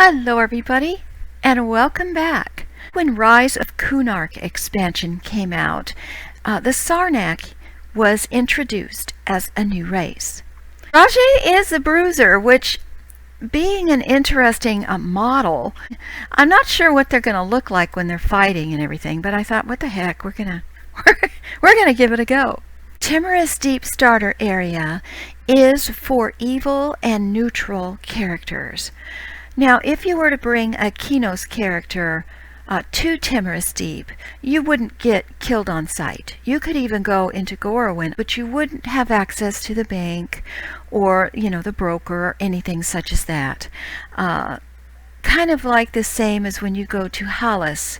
Hello everybody, and welcome back. When Rise of Kunark expansion came out, the Sarnak was introduced as a new race. Rajay is a bruiser, which, being an interesting model, I'm not sure what they're going to look like when they're fighting and everything, but I thought, what the heck, we're gonna give it a go. Timorous Deep Starter Area is for evil and neutral characters. Now, if you were to bring a Kinos character to Timorous Deep, you wouldn't get killed on sight. You could even go into Gorowyn, but you wouldn't have access to the bank or, the broker or anything such as that. Kind of like the same as when you go to Hollis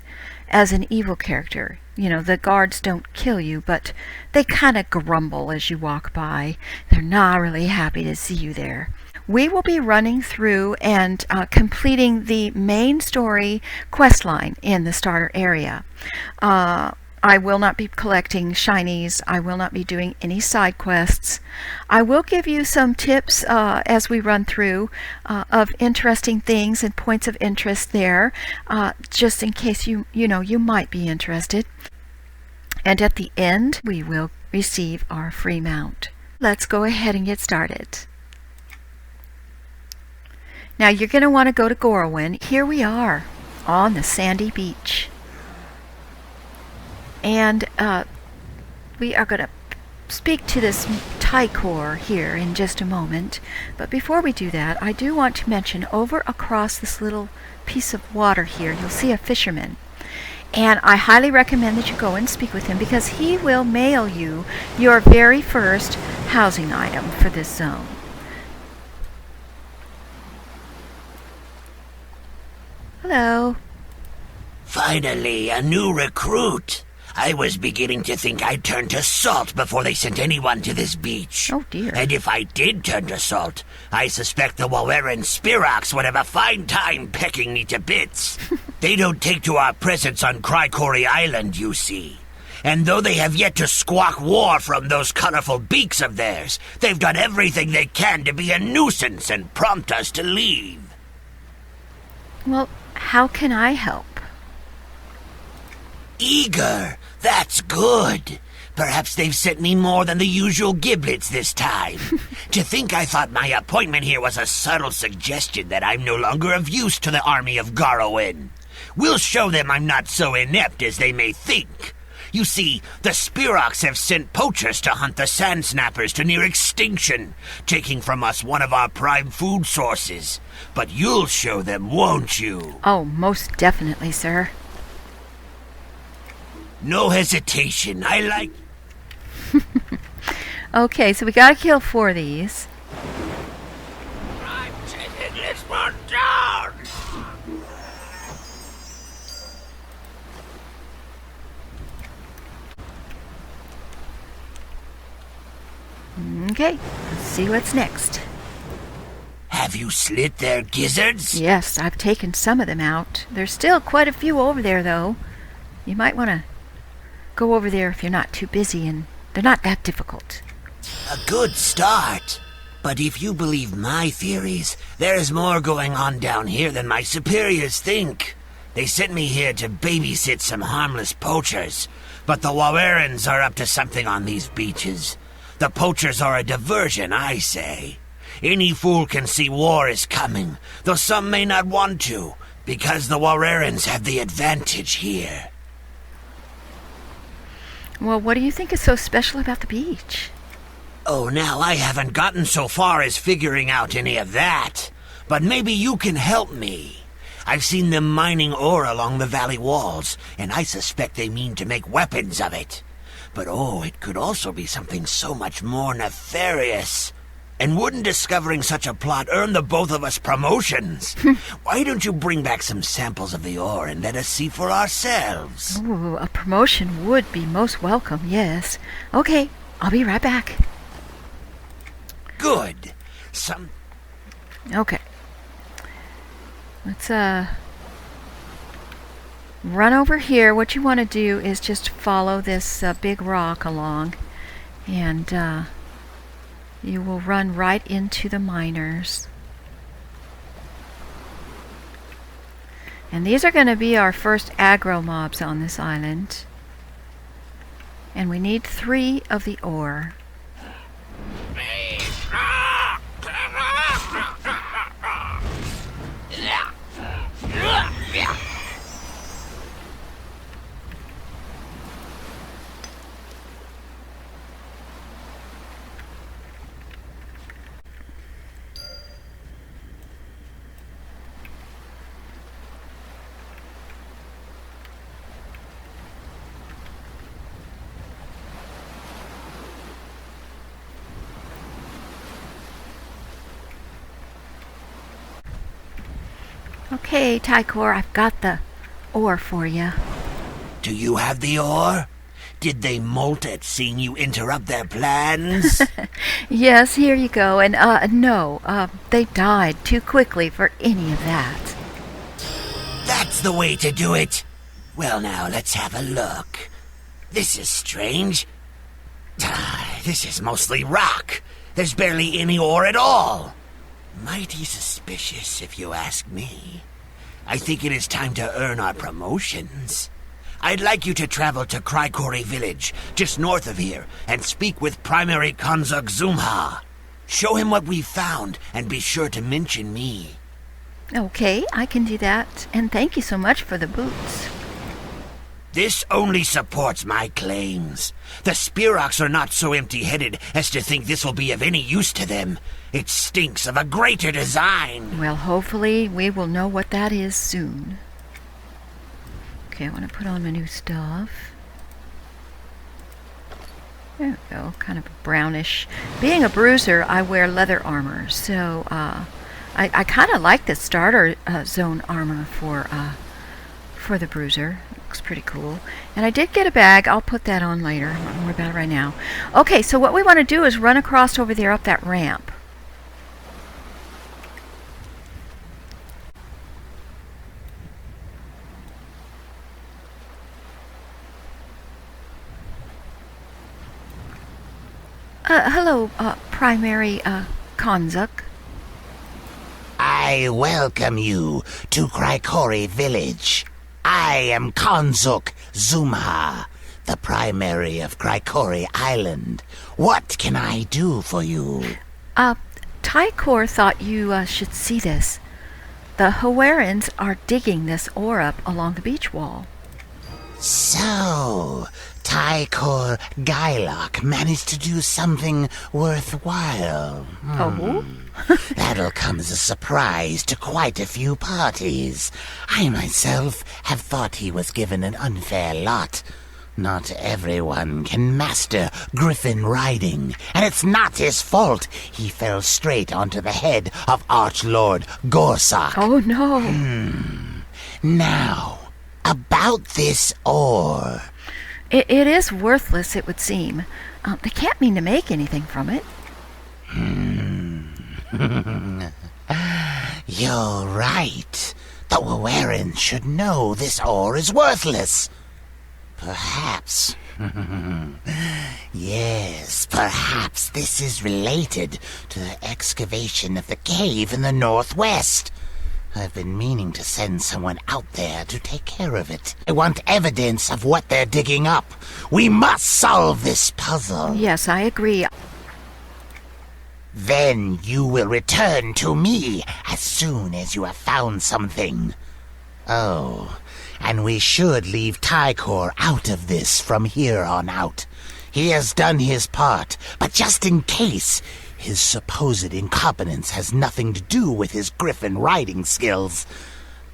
as an evil character. The guards don't kill you, but they kind of grumble as you walk by. They're not really happy to see you there. We will be running through and completing the main story questline in the starter area. I will not be collecting shinies. I will not be doing any side quests. I will give you some tips as we run through of interesting things and points of interest there, just in case you might be interested. And at the end, we will receive our free mount. Let's go ahead and get started. Now you're going to want to go to Gorowyn. Here we are on the sandy beach. And we are going to speak to this Tycor here in just a moment. But before we do that, I do want to mention over across this little piece of water here, you'll see a fisherman. And I highly recommend that you go and speak with him because he will mail you your very first housing item for this zone. Hello. Finally, a new recruit. I was beginning to think I'd turn to salt before they sent anyone to this beach. Oh, dear. And if I did turn to salt, I suspect the Gorowyn Spirox would have a fine time pecking me to bits. They don't take to our presence on Cricori Island, you see. And though they have yet to squawk war from those colorful beaks of theirs, they've done everything they can to be a nuisance and prompt us to leave. Well, how can I help? Eager. That's good. Perhaps they've sent me more than the usual giblets this time. To think I thought my appointment here was a subtle suggestion that I'm no longer of use to the army of Gorowyn. We'll show them I'm not so inept as they may think. You see, the Spirox have sent poachers to hunt the sand snappers to near extinction, taking from us one of our prime food sources. But you'll show them, won't you? Oh, most definitely, sir. No hesitation. I like... Okay, so we gotta kill 4 of these. I'm taking this one down! Okay, let's see what's next. Have you slit their gizzards? Yes, I've taken some of them out. There's still quite a few over there, though. You might want to go over there if you're not too busy, and they're not that difficult. A good start. But if you believe my theories, there is more going on down here than my superiors think. They sent me here to babysit some harmless poachers, but the Gorywyns are up to something on these beaches. The poachers are a diversion, I say. Any fool can see war is coming, though some may not want to, because the Gorywyns have the advantage here. Well, what do you think is so special about the beach? Oh, now I haven't gotten so far as figuring out any of that, but maybe you can help me. I've seen them mining ore along the valley walls, and I suspect they mean to make weapons of it. But it could also be something so much more nefarious. And wouldn't discovering such a plot earn the both of us promotions? Why don't you bring back some samples of the ore and let us see for ourselves? Ooh, a promotion would be most welcome, yes. Okay, I'll be right back. Good. Okay. Let's, run over here. What you want to do is just follow this big rock along, and, you will run right into the miners. And these are going to be our first aggro mobs on this island. And we need 3 of the ore. Okay, Tycor, I've got the ore for you. Do you have the ore? Did they molt at seeing you interrupt their plans? Yes, here you go. And, no, they died too quickly for any of that. That's the way to do it. Well, now, let's have a look. This is strange. This is mostly rock. There's barely any ore at all. Mighty suspicious, if you ask me. I think it is time to earn our promotions. I'd like you to travel to Crikori village, just north of here, and speak with Primary Konzuk Zumha. Show him what we found, and be sure to mention me. Okay, I can do that. And thank you so much for the boots. This only supports my claims. The Spirocks are not so empty-headed as to think this will be of any use to them. It stinks of a greater design. Well, hopefully we will know what that is soon. Okay, I want to put on my new stuff. There we go, kind of brownish. Being a bruiser, I wear leather armor, so I kind of like the starter zone armor for the bruiser. Looks pretty cool. And I did get a bag. I'll put that on later. I'm not worried about it right now. Okay, so what we want to do is run across over there up that ramp. Hello, Primary Konzuk. I welcome you to Crikori village. I am Konzuk Zumha, the primary of Crikori Island. What can I do for you? Tycor thought you should see this. The Hoerans are digging this ore up along the beach wall. So, Tycor Gylok managed to do something worthwhile. Oh? That'll come as a surprise to quite a few parties. I myself have thought he was given an unfair lot. Not everyone can master griffin riding, and it's not his fault he fell straight onto the head of Archlord Gorsak. Oh, no. Now, about this ore. It is worthless, it would seem. They can't mean to make anything from it. You're right. The Hoerans should know this ore is worthless. Perhaps. Yes, perhaps this is related to the excavation of the cave in the northwest. I've been meaning to send someone out there to take care of it. I want evidence of what they're digging up. We must solve this puzzle. Yes, I agree. Then you will return to me as soon as you have found something. Oh, and we should leave Tycor out of this from here on out. He has done his part, but just in case, his supposed incompetence has nothing to do with his griffin riding skills.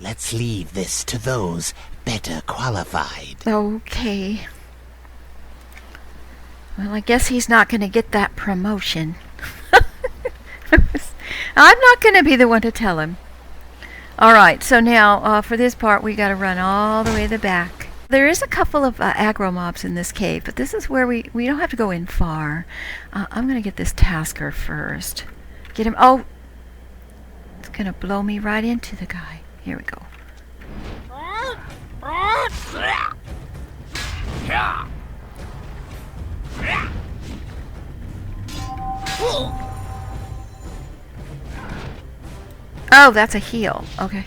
Let's leave this to those better qualified. Okay. Well, I guess he's not going to get that promotion. I'm not going to be the one to tell him. Alright, so now for this part we got to run all the way to the back. There is a couple of aggro mobs in this cave, but this is where we don't have to go in far. I'm going to get this tasker first. Get him. Oh! It's going to blow me right into the guy. Here we go. Oh, that's a heal. Okay.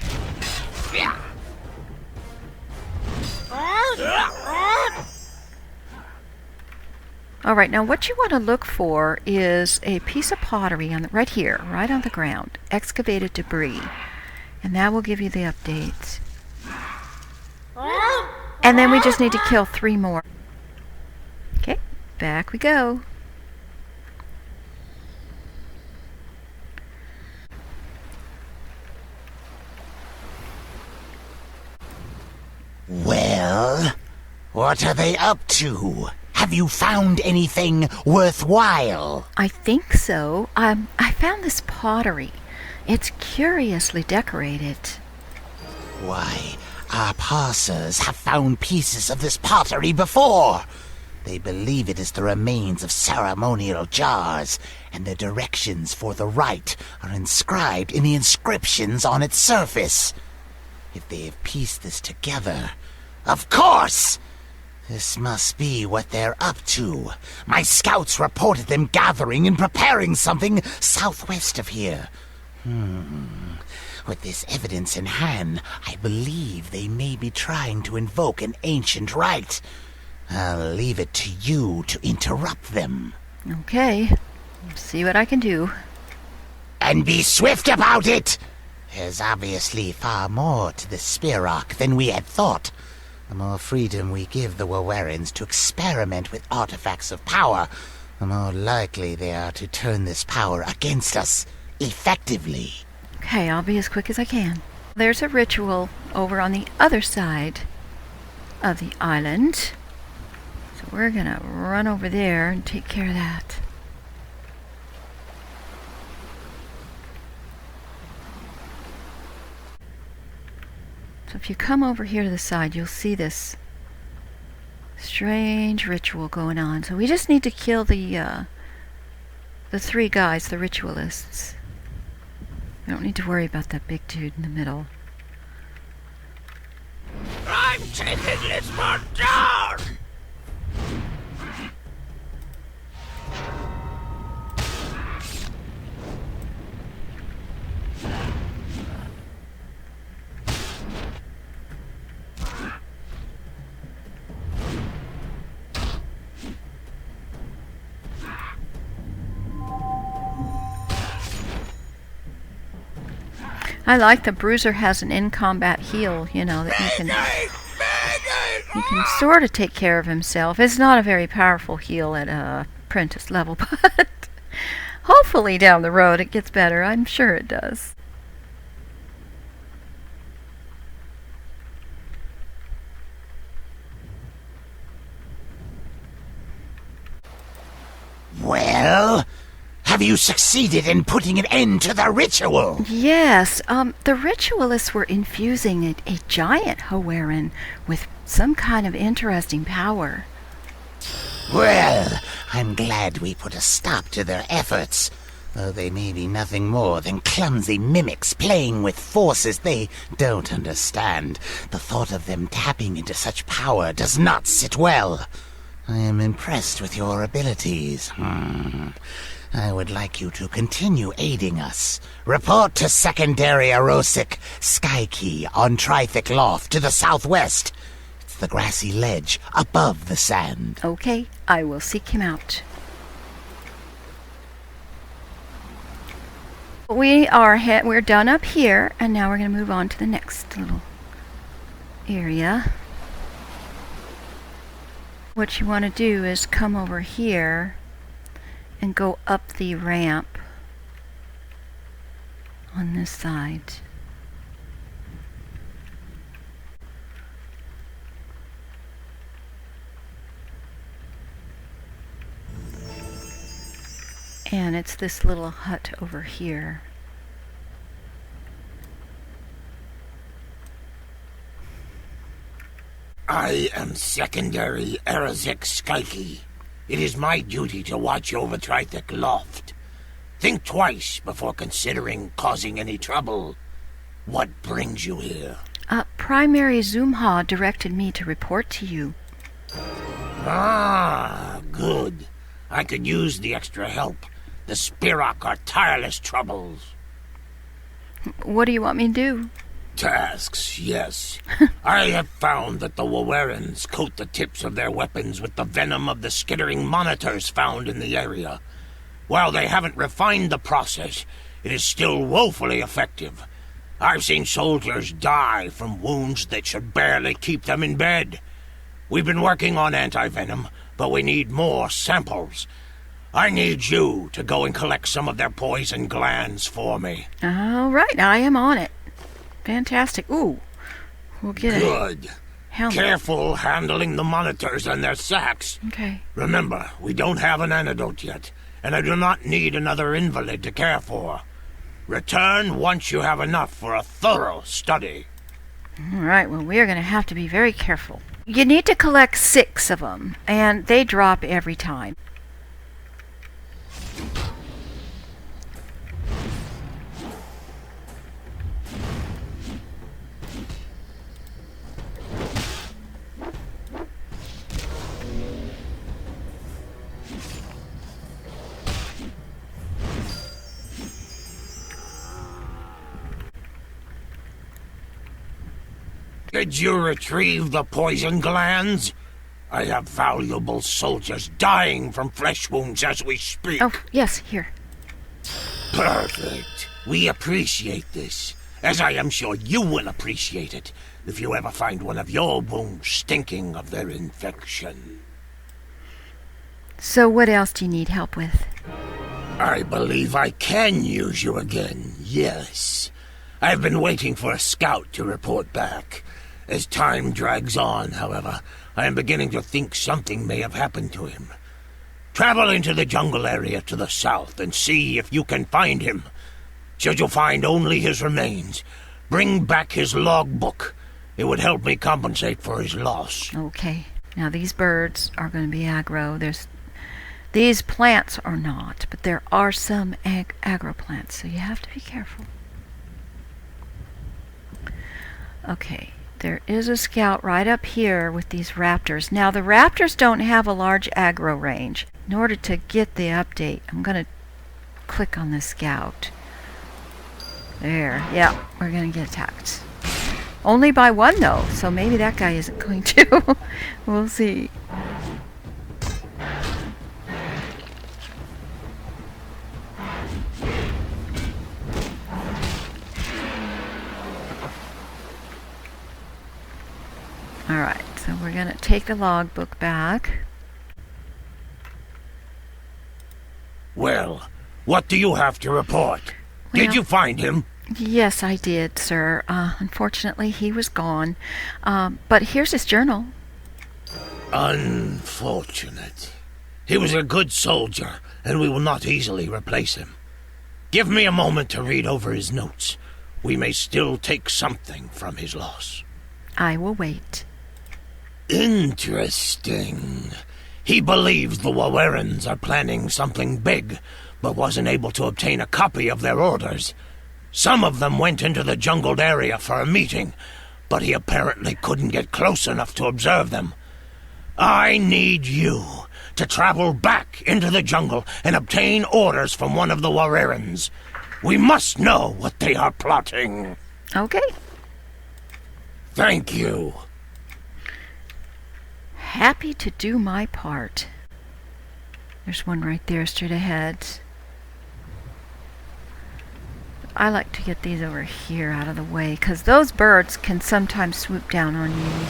All right, now what you want to look for is a piece of pottery right here, right on the ground, excavated debris, and that will give you the updates. And then we just need to kill 3 more. Okay, back we go. Well, what are they up to? Have you found anything worthwhile? I think so. I found this pottery. It's curiously decorated. Why, our parsers have found pieces of this pottery before. They believe it is the remains of ceremonial jars, and the directions for the rite are inscribed in the inscriptions on its surface. If they have pieced this together, of course! This must be what they're up to. My scouts reported them gathering and preparing something southwest of here. With this evidence in hand, I believe they may be trying to invoke an ancient rite. I'll leave it to you to interrupt them. Okay, see what I can do. And be swift about it! There's obviously far more to the Spirok than we had thought. The more freedom we give the Wawerans to experiment with artifacts of power, the more likely they are to turn this power against us effectively. Okay, I'll be as quick as I can. There's a ritual over on the other side of the island. So we're gonna run over there and take care of that. So if you come over here to the side, you'll see this strange ritual going on. So we just need to kill the 3 guys, the ritualists. We don't need to worry about that big dude in the middle. I'm taking this one down! I like the bruiser has an in-combat heal, you know, that he can sort of take care of himself. It's not a very powerful heal at apprentice level, but hopefully down the road it gets better. I'm sure it does. Well, have you succeeded in putting an end to the ritual? Yes, the ritualists were infusing a giant Howeran with some kind of interesting power. Well, I'm glad we put a stop to their efforts, though they may be nothing more than clumsy mimics playing with forces they don't understand. The thought of them tapping into such power does not sit well. I am impressed with your abilities. I would like you to continue aiding us. Report to Secondary Erosic Skykey on Trithik Loft to the southwest. It's the grassy ledge above the sand. Okay, I will seek him out. We're done up here, and now we're going to move on to the next little area. What you want to do is come over here and go up the ramp on this side. And it's this little hut over here. I am Secondary Erosic Skykey. It is my duty to watch over Trithik Loft. Think twice before considering causing any trouble. What brings you here? Primary Zoomha directed me to report to you. Ah, good. I could use the extra help. The Spirok are tireless troubles. What do you want me to do? Tasks, yes. I have found that the Wowerans coat the tips of their weapons with the venom of the skittering monitors found in the area. While they haven't refined the process, it is still woefully effective. I've seen soldiers die from wounds that should barely keep them in bed. We've been working on anti-venom, but we need more samples. I need you to go and collect some of their poison glands for me. All right, I am on it. Fantastic. Ooh, we'll get Good. Helmet. Careful handling the monitors and their sacks. Okay. Remember, we don't have an antidote yet, and I do not need another invalid to care for. Return once you have enough for a thorough study. All right, well, we are going to have to be very careful. You need to collect 6 of them, and they drop every time. Did you retrieve the poison glands? I have valuable soldiers dying from flesh wounds as we speak. Oh, yes, here. Perfect. We appreciate this, as I am sure you will appreciate it if you ever find one of your wounds stinking of their infection. So what else do you need help with? I believe I can use you again, yes. I've been waiting for a scout to report back. As time drags on, however, I am beginning to think something may have happened to him. Travel into the jungle area to the south and see if you can find him. Should you find only his remains, bring back his logbook. It would help me compensate for his loss. Okay. Now these birds are going to be aggro. These plants are not, but there are some aggro plants, so you have to be careful. Okay. There is a scout right up here with these raptors. Now, the raptors don't have a large aggro range. In order to get the update, I'm going to click on the scout. There. Yeah, we're going to get attacked. Only by 1, though, so maybe that guy isn't going to. We'll see. Alright, so we're going to take the logbook back. Well, what do you have to report? Well, Did you find him? Yes, I did, sir. Unfortunately, he was gone. But here's his journal. Unfortunate. He was a good soldier, and we will not easily replace him. Give me a moment to read over his notes. We may still take something from his loss. I will wait. Interesting. He believes the Wowerans are planning something big, but wasn't able to obtain a copy of their orders. Some of them went into the jungled area for a meeting, but he apparently couldn't get close enough to observe them. I need you to travel back into the jungle and obtain orders from one of the Wowerans. We must know what they are plotting. Okay. Thank you. Happy to do my part. There's one right there straight ahead. I like to get these over here out of the way, because those birds can sometimes swoop down on you.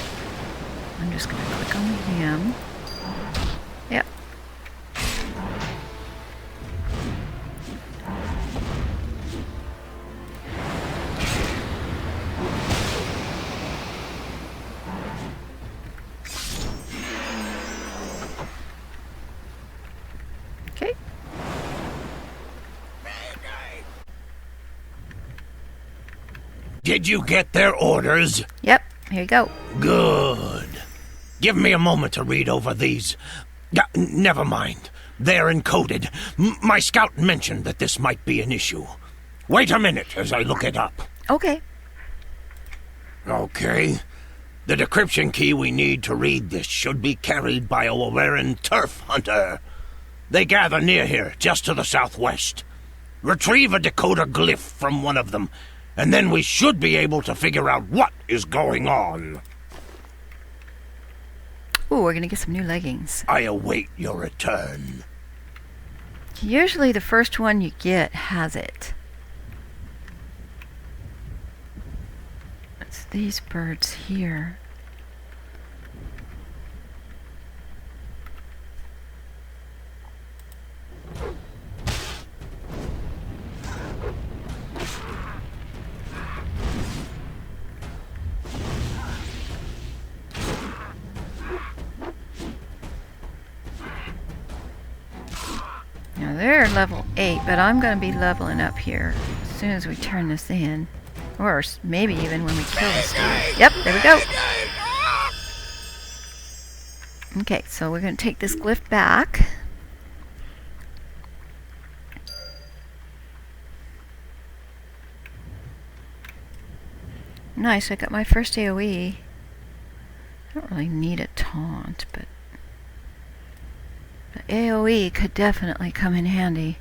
I'm just going to click on him. Yep. Okay. Did you get their orders? Yep, here you go. Good. Give me a moment to read over these. Never mind. They're encoded. My scout mentioned that this might be an issue. Wait a minute as I look it up. Okay. Okay. The decryption key we need to read this should be carried by a Woweran turf hunter. They gather near here, just to the southwest. Retrieve a decoder glyph from one of them, and then we should be able to figure out what is going on. Ooh, we're gonna get some new leggings. I await your return. Usually the first one you get has it. It's these birds here. Now they're level 8, but I'm going to be leveling up here as soon as we turn this in. Or maybe even when we kill this dude. Yep, there we go. Okay, so we're going to take this glyph back. Nice, I got my first AoE. I don't really need a taunt, but the AoE could definitely come in handy.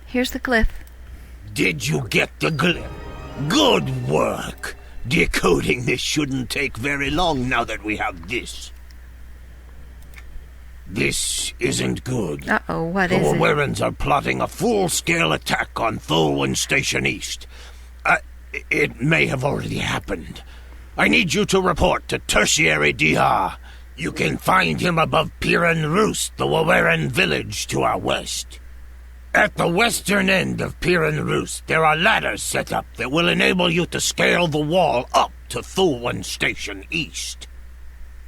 Here's the glyph. Did you get the glyph? Good work. Decoding this shouldn't take very long now that we have this. This isn't good. Uh-oh, what The is it? Warrens are plotting a full-scale attack on Thulwyn Station East. It may have already happened. I need you to report to Tertiary Diha. You can find him above Piran Roost, the Warren village to our west. At the western end of Piran Roost, there are ladders set up that will enable you to scale the wall up to Thulwyn Station East.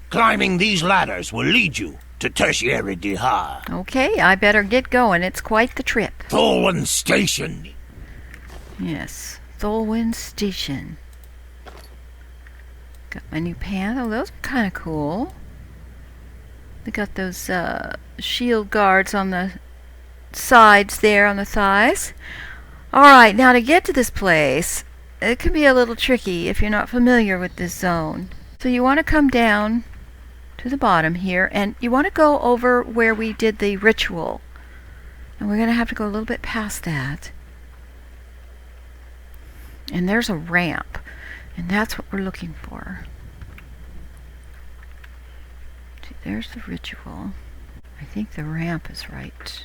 Climbing these ladders will lead you to Tertiary Diha. Okay, I better get going. It's quite the trip. Thulwyn Station. Yes, Thulwyn Station. Got my new pants. Oh, those are kind of cool. They got those shield guards on the sides there, on the thighs. Alright, now to get to this place, it can be a little tricky if you're not familiar with this zone. So you want to come down to the bottom here, and you want to go over where we did the ritual. And we're going to have to go a little bit past that. And there's a ramp, and that's what we're looking for. See, there's the ritual. I think the ramp is right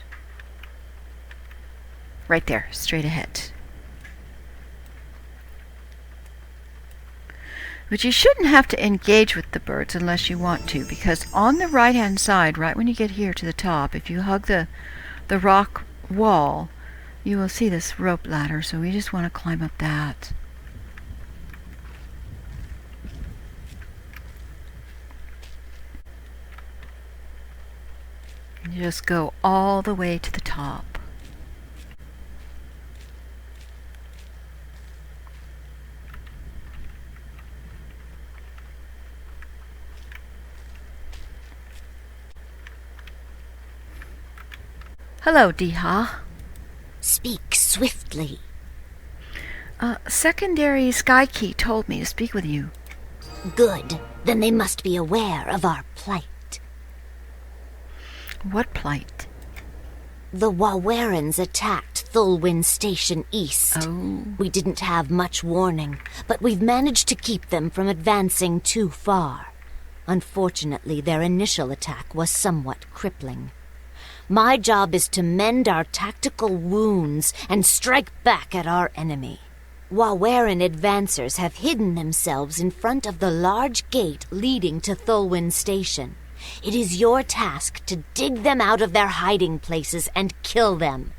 there, straight ahead. But you shouldn't have to engage with the birds unless you want to, because on the right hand side, right when you get here to the top, if you hug the rock wall, you will see this rope ladder, so we just want to climb up that. And just go all the way to the top. Hello, Diha. Speak swiftly. Secondary Sky Key told me to speak with you. Good. Then they must be aware of our plight. What plight? The Wawerans attacked Thulwyn Station East. Oh. We didn't have much warning, but we've managed to keep them from advancing too far. Unfortunately, their initial attack was somewhat crippling. My job is to mend our tactical wounds and strike back at our enemy. Waweran advancers have hidden themselves in front of the large gate leading to Thulwyn Station. It is your task to dig them out of their hiding places and kill them.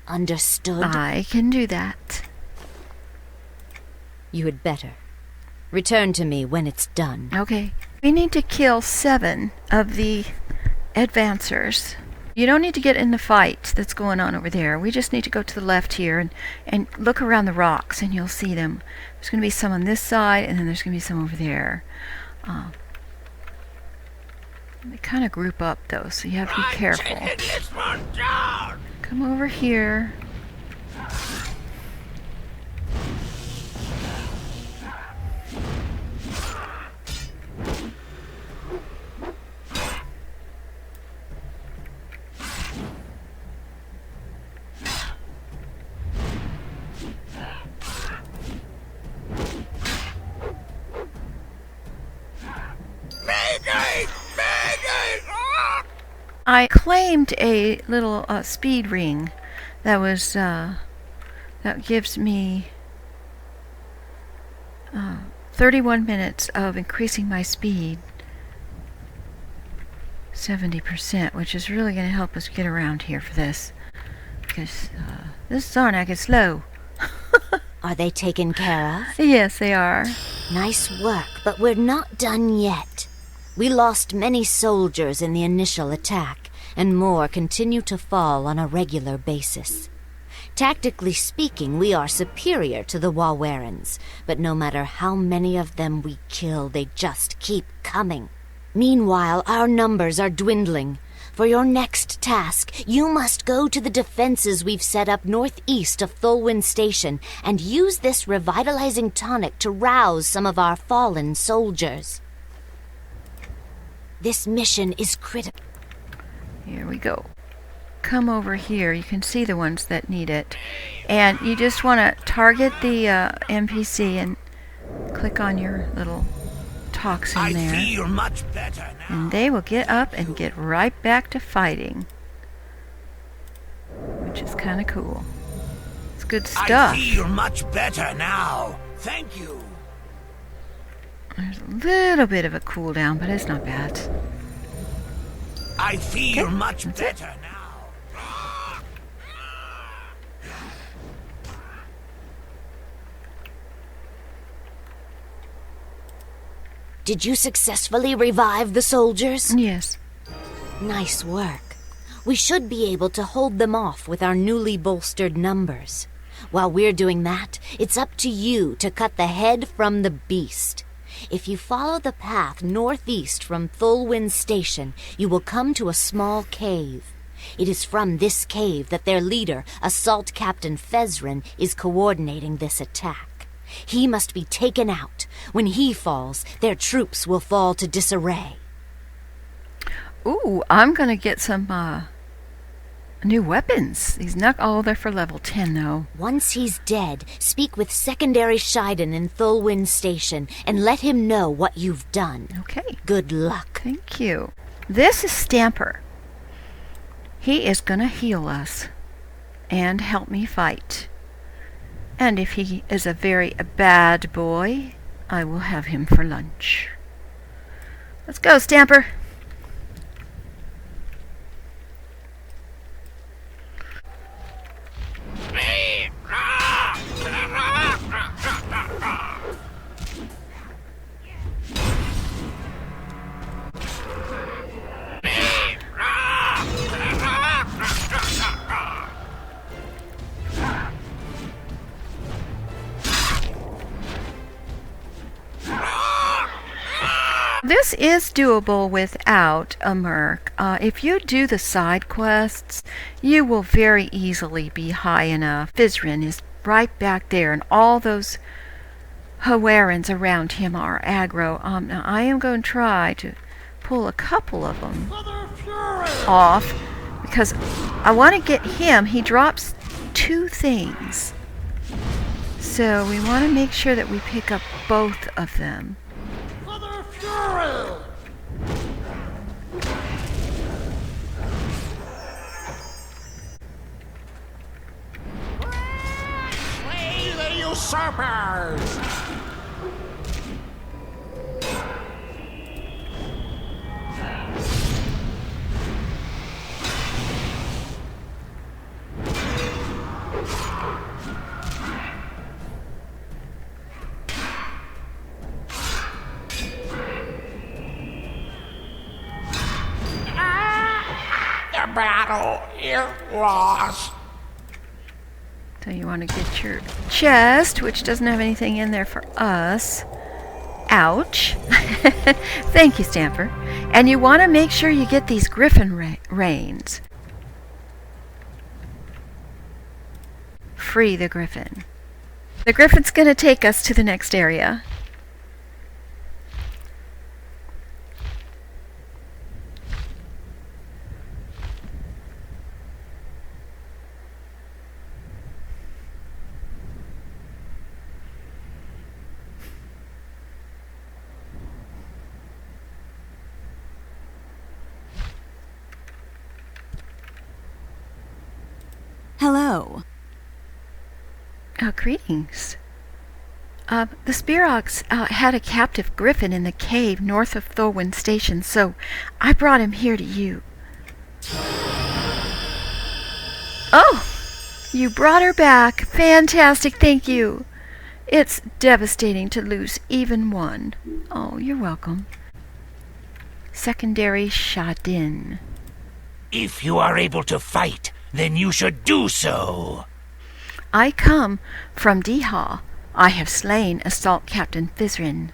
Understood? I can do that. You had better. Return to me when it's done. Okay. We need to kill 7 of the advancers. You don't need to get in the fight that's going on over there. We just need to go to the left here and look around the rocks, and you'll see them. There's going to be some on this side, and then there's going to be some over there. They kind of group up, though, so you have to be careful. Come over here. I claimed a little speed ring that was that gives me 31 minutes of increasing my speed 70%, which is really going to help us get around here for this, because this Sarnak is slow. Are they taken care of? Yes, they are. Nice work, but we're not done yet. We lost many soldiers in the initial attack, and more continue to fall on a regular basis. Tactically speaking, we are superior to the Wawerans, but no matter how many of them we kill, they just keep coming. Meanwhile, our numbers are dwindling. For your next task, you must go to the defenses we've set up northeast of Thulwyn Station and use this revitalizing tonic to rouse some of our fallen soldiers. This mission is critical. Here we go. Come over here. You can see the ones that need it. And you just want to target the NPC and click on your little toxin there. I feel much better now. And they will get up and get right back to fighting. Which is kind of cool. It's good stuff. I feel much better now. Thank you. There's a little bit of a cooldown, but it's not bad. I feel Okay, much that's better it. now. Did you successfully revive the soldiers? Yes. Nice work. We should be able to hold them off with our newly bolstered numbers. While we're doing that, it's up to you to cut the head from the beast. If you follow the path northeast from Thulwyn Station, you will come to a small cave. It is from this cave that their leader, Assault Captain Fezrin, is coordinating this attack. He must be taken out. When he falls, their troops will fall to disarray. Ooh, I'm going to get some new weapons. They're for level 10, though. Once he's dead, speak with Secondary Shiden in Thulwyn Station and let him know what you've done. Okay. Good luck. Thank you. This is Stamper. He is going to heal us and help me fight. And if he is a very bad boy, I will have him for lunch. Let's go, Stamper. This is doable without a merc. If you do the side quests, you will very easily be high enough. Fizrin is right back there, and all those Hawarans around him are aggro. Now I am going to try to pull a couple of them off, because I want to get him. He drops 2 things. So we want to make sure that we pick up both of them. Slay the usurpers! The battle is lost. So you want to get your chest, which doesn't have anything in there for us. Ouch. Thank you, Stamper. And you want to make sure you get these griffin reins. Free the griffin. The griffin's going to take us to the next area. Hello. Greetings. The Spirox had a captive griffin in the cave north of Thorwyn Station, so I brought him here to you. Oh! You brought her back. Fantastic, thank you. It's devastating to lose even one. Oh, you're welcome. Secondary shot in. If you are able to fight, then you should do so. I come from Deha. I have slain Assault Captain Fizrin.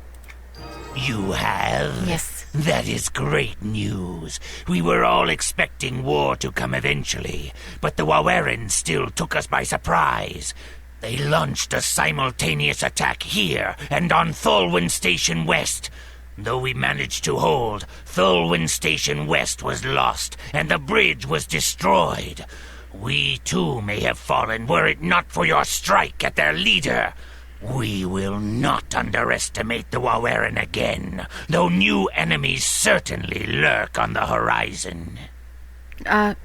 You have? Yes. That is great news. We were all expecting war to come eventually, but the Wawerans still took us by surprise. They launched a simultaneous attack here and on Thorwyn Station West. Though we managed to hold, Thorwyn Station West was lost and the bridge was destroyed. We too may have fallen were it not for your strike at their leader. We will not underestimate the Waweran again, though new enemies certainly lurk on the horizon.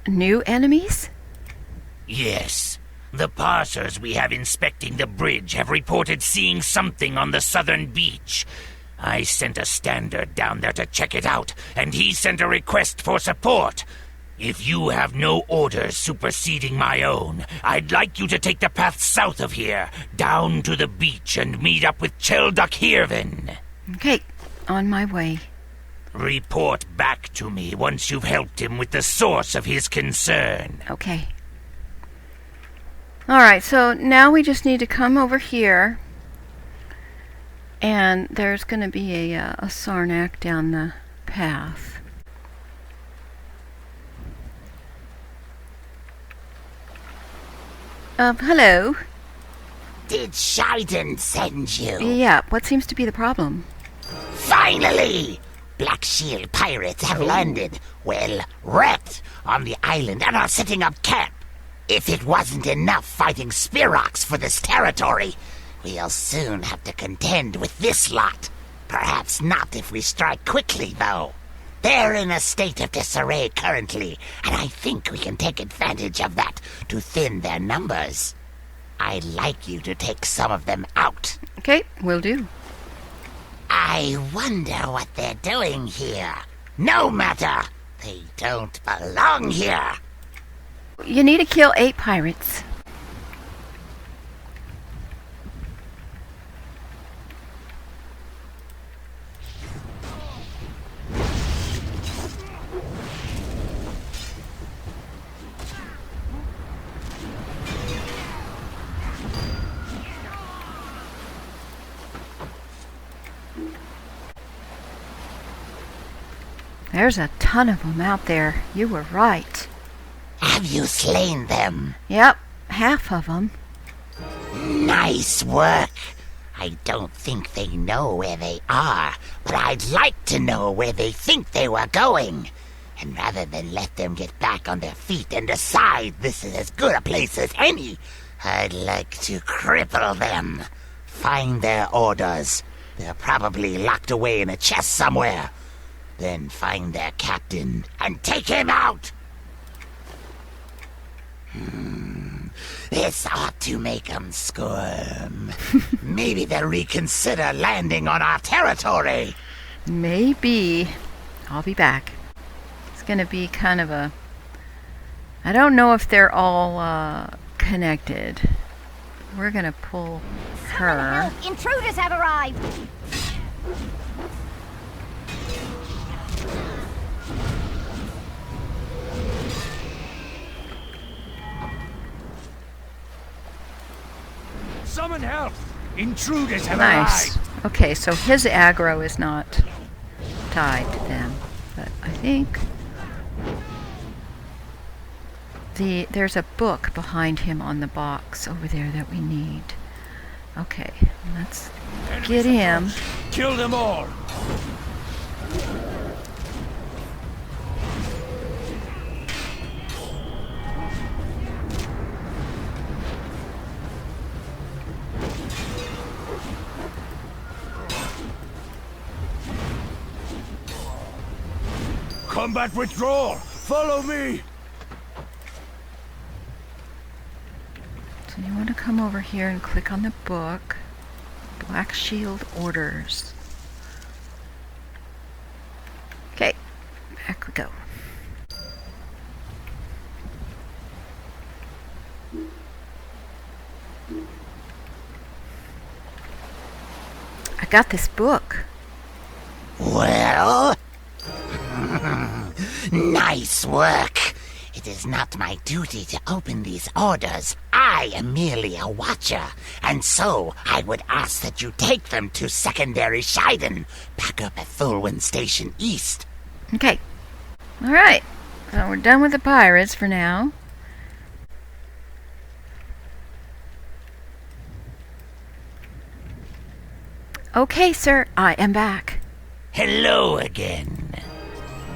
New enemies? Yes. The parsers we have inspecting the bridge have reported seeing something on the southern beach. I sent a standard down there to check it out, and he sent a request for support. If you have no orders superseding my own, I'd like you to take the path south of here, down to the beach, and meet up with Chelduk Hirvin. Okay, on my way. Report back to me once you've helped him with the source of his concern. Okay. Alright, so now we just need to come over here. And there's going to be a Sarnak down the path. Hello? Did Shiden send you? Yeah, what seems to be the problem? Finally! Black Shield pirates have landed, well, wrecked, on the island and are setting up camp. If it wasn't enough fighting Spirox for this territory, we'll soon have to contend with this lot. Perhaps not if we strike quickly, though. They're in a state of disarray currently, and I think we can take advantage of that to thin their numbers. I'd like you to take some of them out. Okay, will do. I wonder what they're doing here. No matter. They don't belong here. You need to kill 8 pirates. There's a ton of them out there. You were right. Have you slain them? Yep, half of them. Nice work. I don't think they know where they are, but I'd like to know where they think they were going. And rather than let them get back on their feet and decide this is as good a place as any, I'd like to cripple them. Find their orders. They're probably locked away in a chest somewhere. Then find their captain and take him out! This ought to make them squirm. Maybe they'll reconsider landing on our territory. Maybe. I'll be back. It's going to be kind of a... I don't know if they're all connected. We're going to pull her. Intruders have arrived! Summon help! Intruders have Nice. arrived! Okay, so his aggro is not tied to them. But I think... there's a book behind him on the box over there that we need. Okay, let's get him. Kill them all! Combat withdrawal! Follow me! come over here and click on the book. Black Shield Orders. Okay, back we go. I got this book. Well? Nice work. It is not my duty to open these orders. I am merely a watcher, and so I would ask that you take them to Secondary Scheiden. Back up at Thulwyn Station East. Okay. Alright. So we're done with the pirates for now. Okay, sir. I am back. Hello again.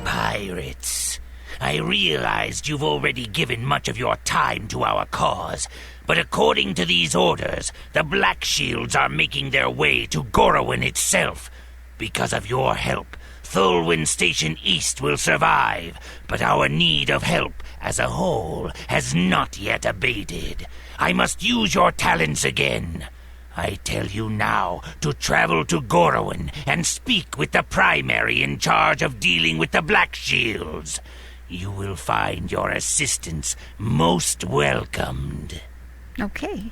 Pirates. I realized you've already given much of your time to our cause, but according to these orders, the Black Shields are making their way to Gorowyn itself. Because of your help, Thulwyn Station East will survive, but our need of help as a whole has not yet abated. I must use your talents again. I tell you now to travel to Gorowyn and speak with the primary in charge of dealing with the Black Shields. You will find your assistance most welcomed. Okay.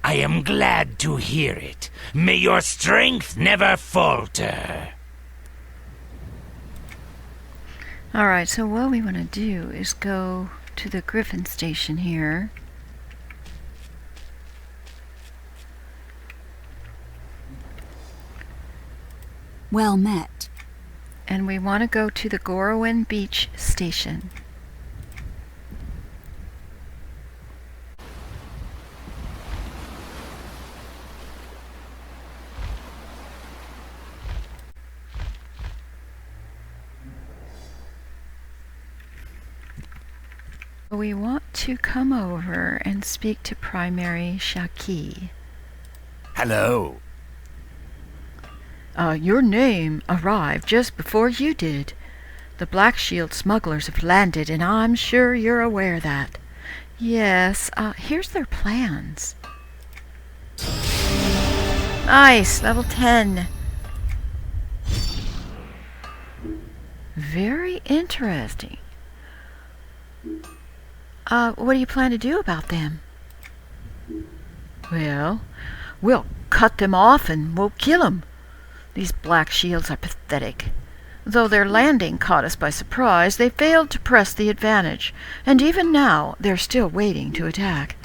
I am glad to hear it. May your strength never falter. Alright, so what we want to do is go to the Griffin station here. Well met. And we want to go to the Gorowyn Beach station. We want to come over and speak to Primary Shaki. Hello. Your name arrived just before you did. The Black Shield smugglers have landed, and I'm sure you're aware of that. Yes, here's their plans. Nice, level 10. Very interesting. What do you plan to do about them? Well, we'll cut them off and we'll kill them. These Black Shields are pathetic. Though their landing caught us by surprise, they failed to press the advantage, and even now they're still waiting to attack.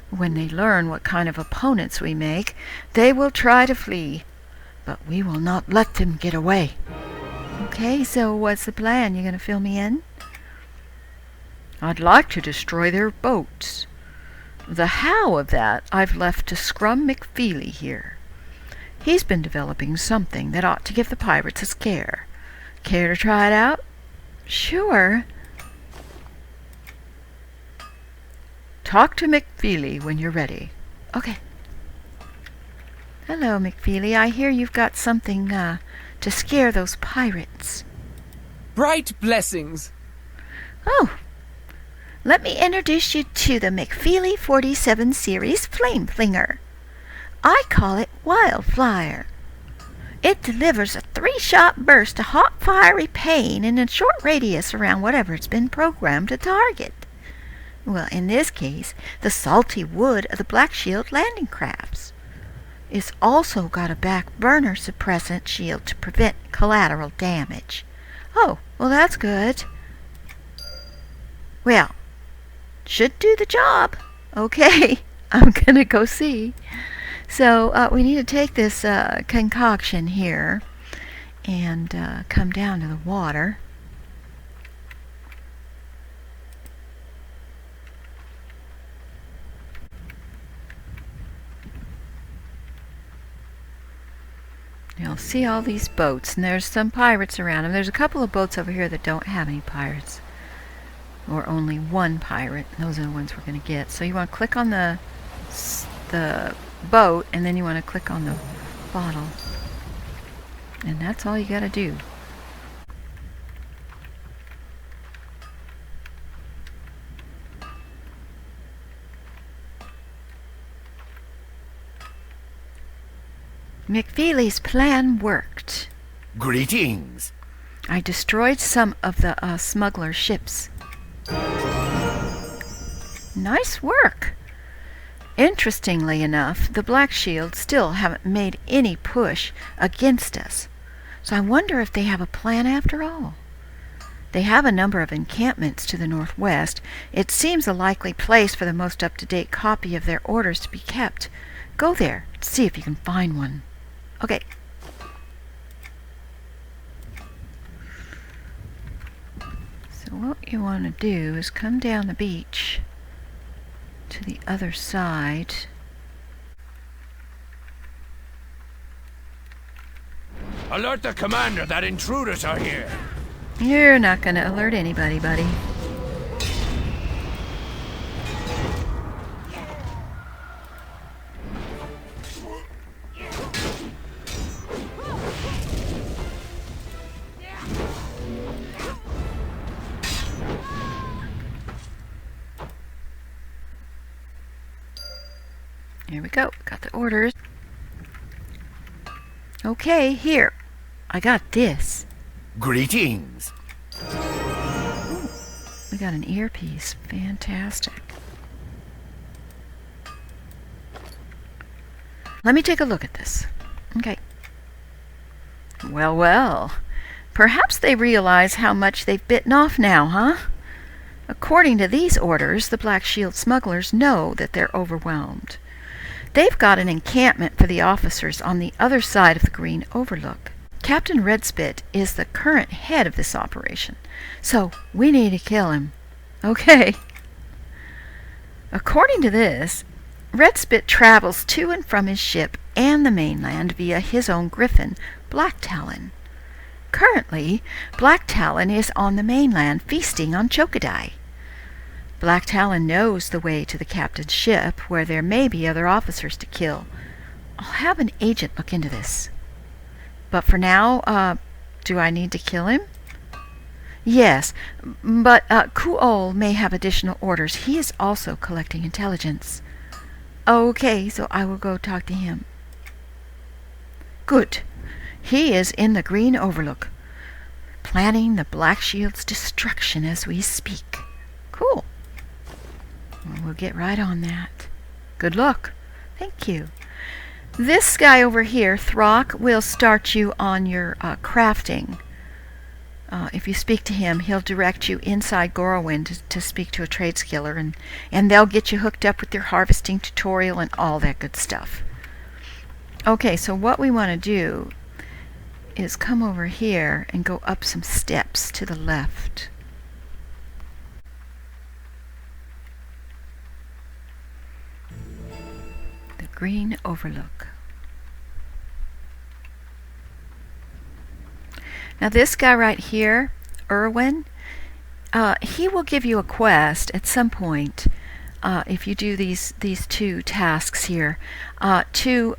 When they learn what kind of opponents we make, they will try to flee, but we will not let them get away. Okay, so what's the plan? You gonna fill me in? I'd like to destroy their boats. The how of that I've left to Scrum McFeely here. He's been developing something that ought to give the pirates a scare. Care to try it out? Sure. Talk to McFeely when you're ready. Okay. Hello, McFeely. I hear you've got something, to scare those pirates. Bright blessings. Oh. Let me introduce you to the McFeely 47 series Flame Flinger. I call it Wildfire. It delivers a 3-shot burst of hot, fiery pain in a short radius around whatever it's been programmed to target. Well, in this case, the salty wood of the Black Shield landing crafts. It's also got a back burner suppressant shield to prevent collateral damage. Oh, well that's good. Well, should do the job. Okay, I'm gonna go see. So we need to take this concoction here and come down to the water. You'll see all these boats, and there's some pirates around them. There's a couple of boats over here that don't have any pirates, or only one pirate. Those are the ones we're going to get. So you want to click on the boat, and then you want to click on the bottle, and that's all you got to do. McFeely's plan worked. Greetings. I destroyed some of the smuggler ships. Nice work. Interestingly enough, the Black Shields still haven't made any push against us. So I wonder if they have a plan after all. They have a number of encampments to the northwest. It seems a likely place for the most up-to-date copy of their orders to be kept. Go there, see if you can find one. Okay. So what you want to do is come down the beach to the other side. Alert the commander that intruders are here. You're not going to alert anybody, buddy. Here we go. Got the orders. Okay, here. I got this. Greetings. Ooh, we got an earpiece. Fantastic. Let me take a look at this. Okay. Well, well. Perhaps they realize how much they've bitten off now, huh? According to these orders, the Black Shield smugglers know that they're overwhelmed. They've got an encampment for the officers on the other side of the Green Overlook. Captain Redspit is the current head of this operation, so we need to kill him. Okay. According to this, Redspit travels to and from his ship and the mainland via his own griffin, Black Talon. Currently, Black Talon is on the mainland feasting on Chokadai. Black Talon knows the way to the captain's ship, where there may be other officers to kill. I'll have an agent look into this. But for now, do I need to kill him? Yes, but Kuol may have additional orders. He is also collecting intelligence. Okay, so I will go talk to him. Good. He is in the Green Overlook, planning the Black Shield's destruction as we speak. Cool. Well, we'll get right on that. Good luck. Thank you. This guy over here, Throck, will start you on your crafting. If you speak to him, he'll direct you inside Gorowyn to speak to a trade skiller, and they'll get you hooked up with your harvesting tutorial and all that good stuff. Okay, so what we want to do is come over here and go up some steps to the left. The Green Overlook. Now this guy right here, Erwin, he will give you a quest at some point if you do these two tasks here to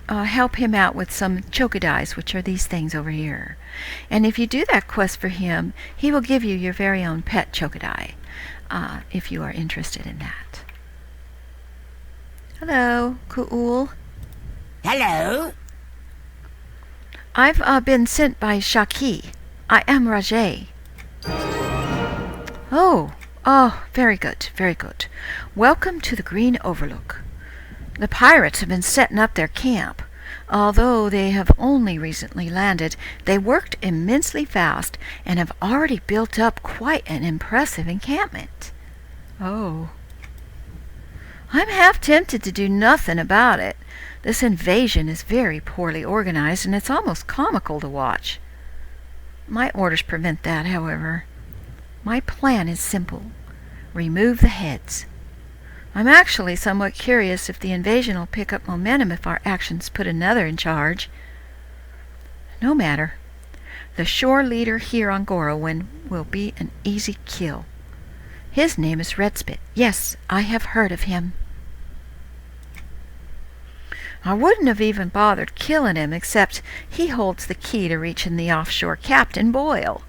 help him out with some chokadais, which are these things over here. And if you do that quest for him, he will give you your very own pet chokadai if you are interested in that. Hello, Kuul. Hello? I've been sent by Shaki. I am Rajay. Oh, very good, very good. Welcome to the Green Overlook. The pirates have been setting up their camp. Although they have only recently landed, they worked immensely fast and have already built up quite an impressive encampment. Oh. I'm half tempted to do nothing about it. This invasion is very poorly organized, and it's almost comical to watch. My orders prevent that, however. My plan is simple. Remove the heads. I'm actually somewhat curious if the invasion will pick up momentum if our actions put another in charge. No matter. The shore leader here on Gorowyn will be an easy kill. His name is Redspit. Yes, I have heard of him. I wouldn't have even bothered killing him, except he holds the key to reaching the offshore Captain Boyle.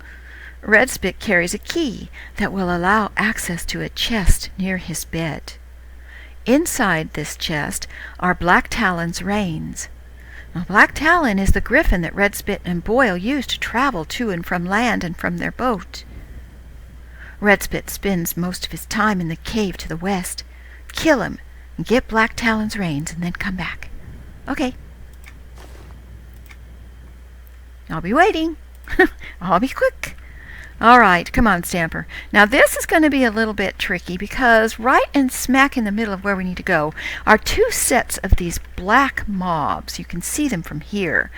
Redspit carries a key that will allow access to a chest near his bed. Inside this chest are Black Talon's reins. Now, Black Talon is the griffin that Redspit and Boyle used to travel to and from land and from their boat. Redspit spends most of his time in the cave to the west. Kill him and get Black Talon's reins and then come back. Okay. I'll be waiting. I'll be quick. All right, come on, Stamper. Now this is going to be a little bit tricky because right and smack in the middle of where we need to go are two sets of these black mobs. You can see them from here.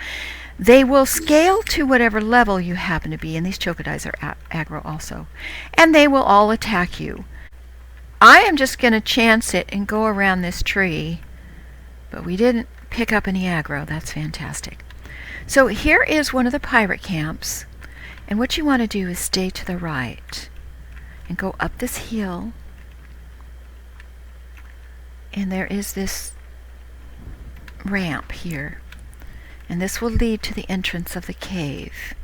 They will scale to whatever level you happen to be, and these Chocodies are aggro also. And they will all attack you. I am just going to chance it and go around this tree, but we didn't pick up any aggro. That's fantastic. So here is one of the pirate camps. And what you want to do is stay to the right and go up this hill. And there is this ramp here. And this will lead to the entrance of the cave.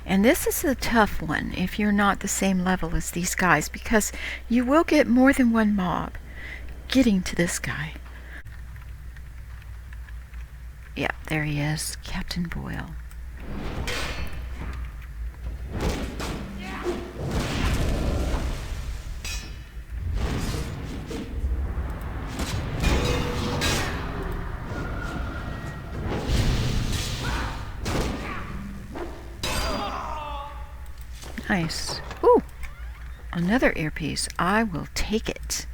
And this is a tough one if you're not the same level as these guys, because you will get more than one mob getting to this guy. Yeah, there he is, Captain Boyle. Nice. Ooh, another earpiece. I will take it.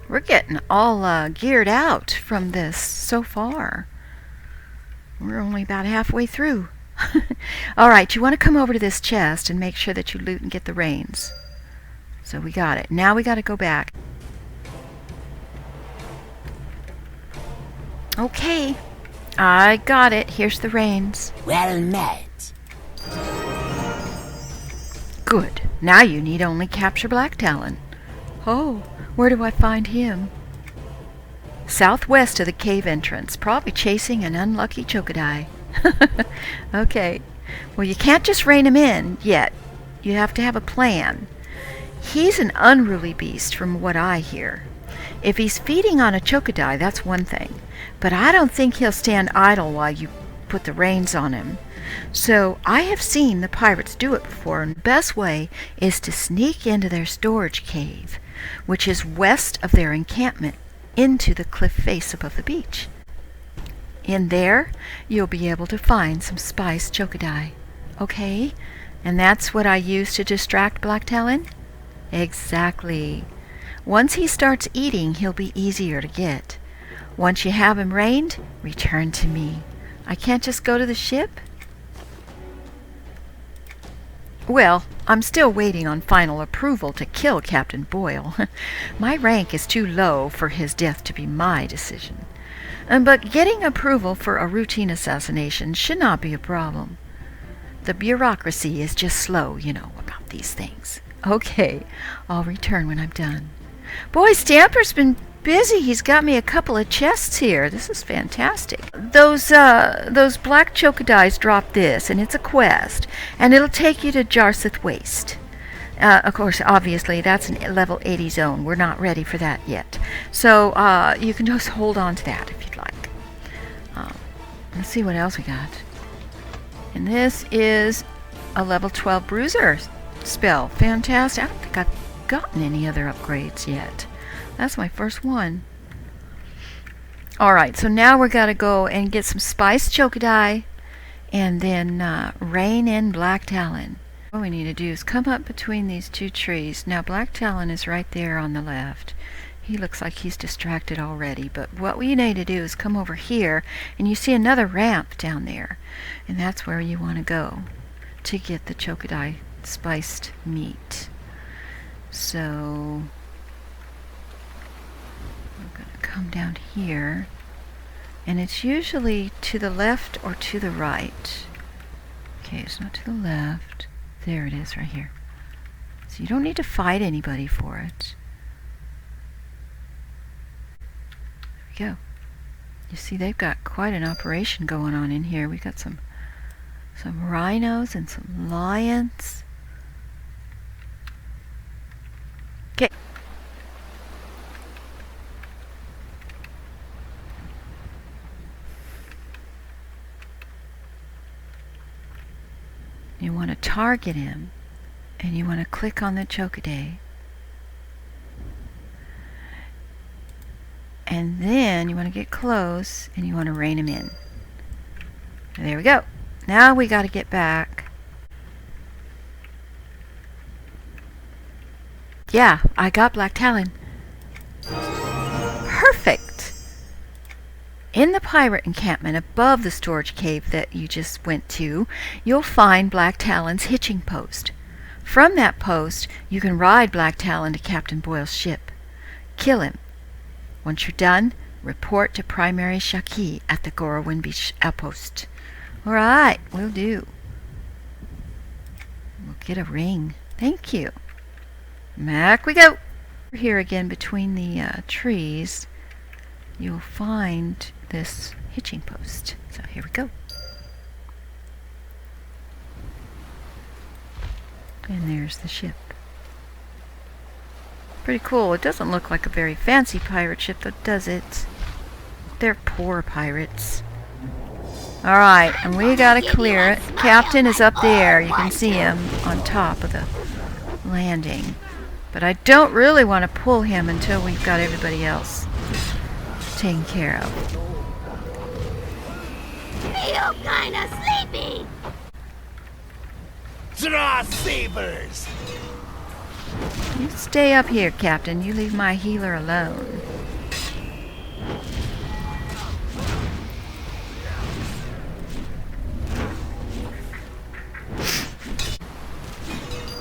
We're getting all geared out from this so far. We're only about halfway through. All right, you want to come over to this chest and make sure that you loot and get the reins. So we got it. Now we got to go back. Okay, I got it. Here's the reins. Well met. Good. Now you need only capture Black Talon. Oh, where do I find him? Southwest of the cave entrance, probably chasing an unlucky Chocodie. Okay. Well, you can't just rein him in yet. You have to have a plan. He's an unruly beast from what I hear. If he's feeding on a Chocodie, that's one thing. But I don't think he'll stand idle while you put the reins on him. So I have seen the pirates do it before, and the best way is to sneak into their storage cave, which is west of their encampment, into the cliff face above the beach. In there, you'll be able to find some spiced Chocodie. Okay? And that's what I use to distract Black Talon? Exactly. Once he starts eating, he'll be easier to get. Once you have him reined, return to me. I can't just go to the ship? Well, I'm still waiting on final approval to kill Captain Boyle. My rank is too low for his death to be my decision. But getting approval for a routine assassination should not be a problem. The bureaucracy is just slow, you know, about these things. Okay, I'll return when I'm done. Boy, Stamper's been busy. He's got me a couple of chests here. This is fantastic. Those black Chocodies drop this, and it's a quest, and it'll take you to Jarseth Waste. Of course, obviously, that's an level 80 zone. We're not ready for that yet. So you can just hold on to that if you'd like. Let's see what else we got. And this is a level 12 Bruiser spell. Fantastic. I don't think I've gotten any other upgrades yet. That's my first one. Alright, so now we're got to go and get some spiced Chocodie and then rein in Black Talon. What we need to do is come up between these two trees. Now Black Talon is right there on the left. He looks like he's distracted already, but what we need to do is come over here, and you see another ramp down there, and that's where you want to go to get the Chocodie spiced meat. So we're going to come down here, and it's usually to the left or to the right. Okay, it's not to the left. There it is right here. So you don't need to fight anybody for it. There we go. You see, they've got quite an operation going on in here. We got some rhinos and some lions. Okay. target him, and you want to click on the Chokaday. And then you want to get close, and you want to rein him in. There we go. Now we got to get back. Yeah, I got Black Talon. Perfect! In the pirate encampment above the storage cave that you just went to, you'll find Black Talon's hitching post. From that post, you can ride Black Talon to Captain Boyle's ship. Kill him. Once you're done, report to Primary Shaki at the Gorowyn Beach outpost. Alright, will do. We'll get a ring. Thank you. Back we go. Here again between the trees, you'll find this hitching post. So here we go. And there's the ship. Pretty cool. It doesn't look like a very fancy pirate ship, though, does it? They're poor pirates. Alright, and we gotta clear it. Captain is up there. You can see him on top of the landing. But I don't really want to pull him until we've got everybody else taken care of. Feel kinda sleepy. Draw sabers! You stay up here, Captain. You leave my healer alone.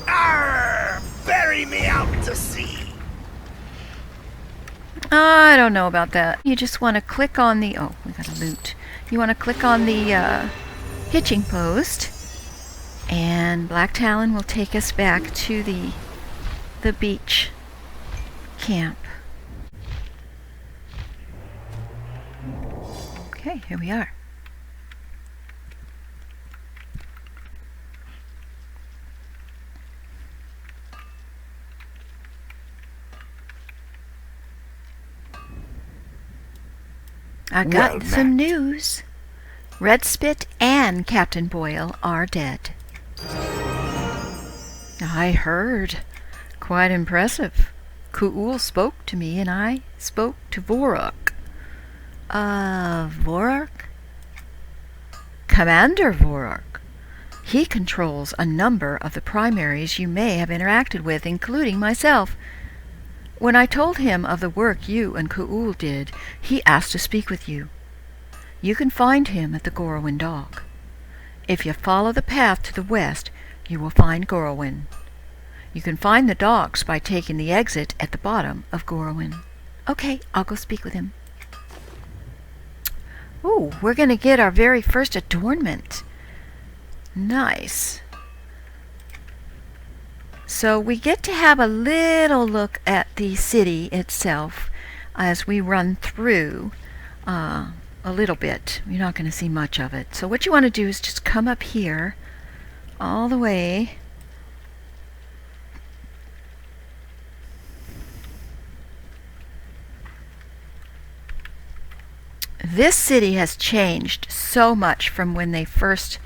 Arr! Bury me out to sea! I don't know about that. You just want to click on the... Oh, we got a loot. You want to click on the hitching post, and Black Talon will take us back to the beach camp. Okay, here we are. I got some news. Red Spit and Captain Boyle are dead. I heard. Quite impressive. Ku'ul spoke to me, and I spoke to Vorok. Vorok? Commander Vorok. He controls a number of the primaries you may have interacted with, including myself. When I told him of the work you and Ku'ul did, he asked to speak with you. You can find him at the Gorowyn dock. If you follow the path to the west, you will find Gorowyn. You can find the docks by taking the exit at the bottom of Gorowyn. Okay, I'll go speak with him. Ooh, we're going to get our very first adornment. Nice. So we get to have a little look at the city itself as we run through a little bit. You're not going to see much of it. So what you want to do is just come up here all the way. This city has changed so much from when they first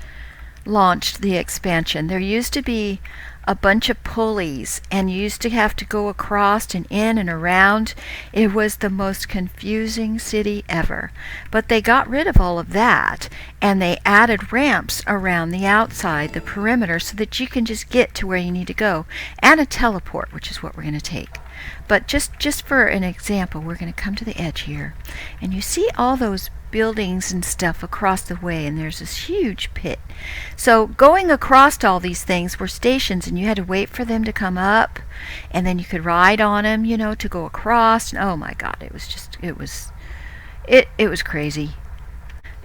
launched the expansion. There used to be a bunch of pulleys, and you used to have to go across and in and around. It was the most confusing city ever. But they got rid of all of that, and they added ramps around the outside, the perimeter, so that you can just get to where you need to go, and a teleport, which is what we're going to take. But just for an example, we're going to come to the edge here, and you see all those buildings and stuff across the way, and there's this huge pit. So going across all these things were stations, and you had to wait for them to come up, and then you could ride on them, you know, to go across. And oh my God, it was crazy.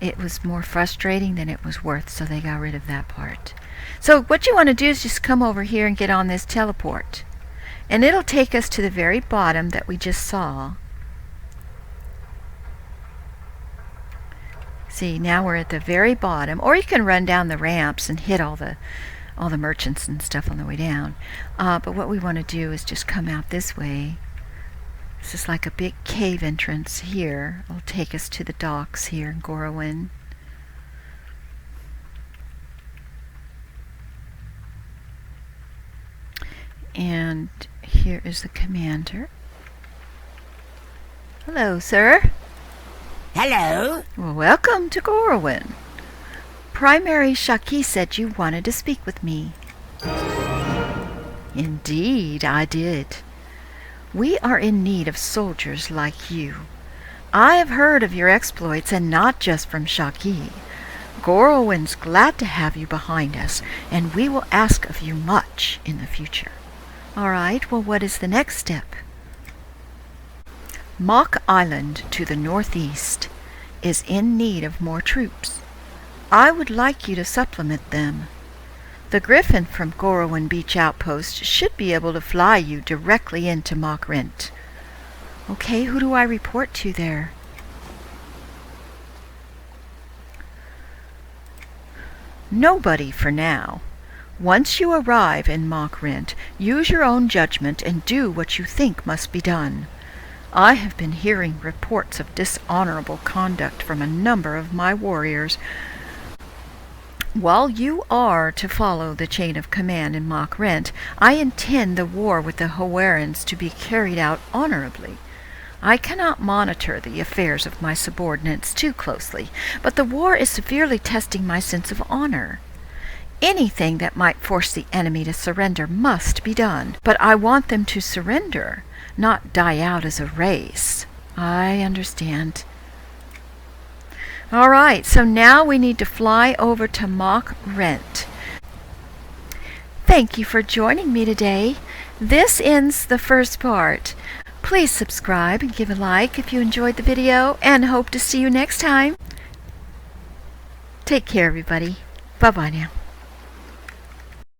It was more frustrating than it was worth, so they got rid of that part. So what you want to do is just come over here and get on this teleport, and it'll take us to the very bottom that we just saw. See, now we're at the very bottom, or you can run down the ramps and hit all the merchants and stuff on the way down. But what we want to do is just come out this way. This is like a big cave entrance here. It'll take us to the docks here in Gorowyn. And here is the commander. Hello, sir. Hello? Well, welcome to Gorowyn. Primary Shaki said you wanted to speak with me. Indeed, I did. We are in need of soldiers like you. I have heard of your exploits, and not just from Shaki. Gorowyn's glad to have you behind us, and we will ask of you much in the future. All right, well, what is the next step? Mock Island to the northeast is in need of more troops. I would like you to supplement them. The Griffin from Gorowyn Beach Outpost should be able to fly you directly into Mock Rent. Okay, who do I report to there? Nobody for now. Once you arrive in Mock Rent, use your own judgment and do what you think must be done. I have been hearing reports of dishonorable conduct from a number of my warriors. While you are to follow the chain of command in Mock Rent, I intend the war with the Howarans to be carried out honorably. I cannot monitor the affairs of my subordinates too closely, but the war is severely testing my sense of honor. Anything that might force the enemy to surrender must be done, but I want them to surrender, not die out as a race. I understand. All right, so now we need to fly over to Mock Rent. Thank you for joining me today. This ends the first part. Please subscribe and give a like if you enjoyed the video, and hope to see you next time. Take care, everybody. Bye-bye now.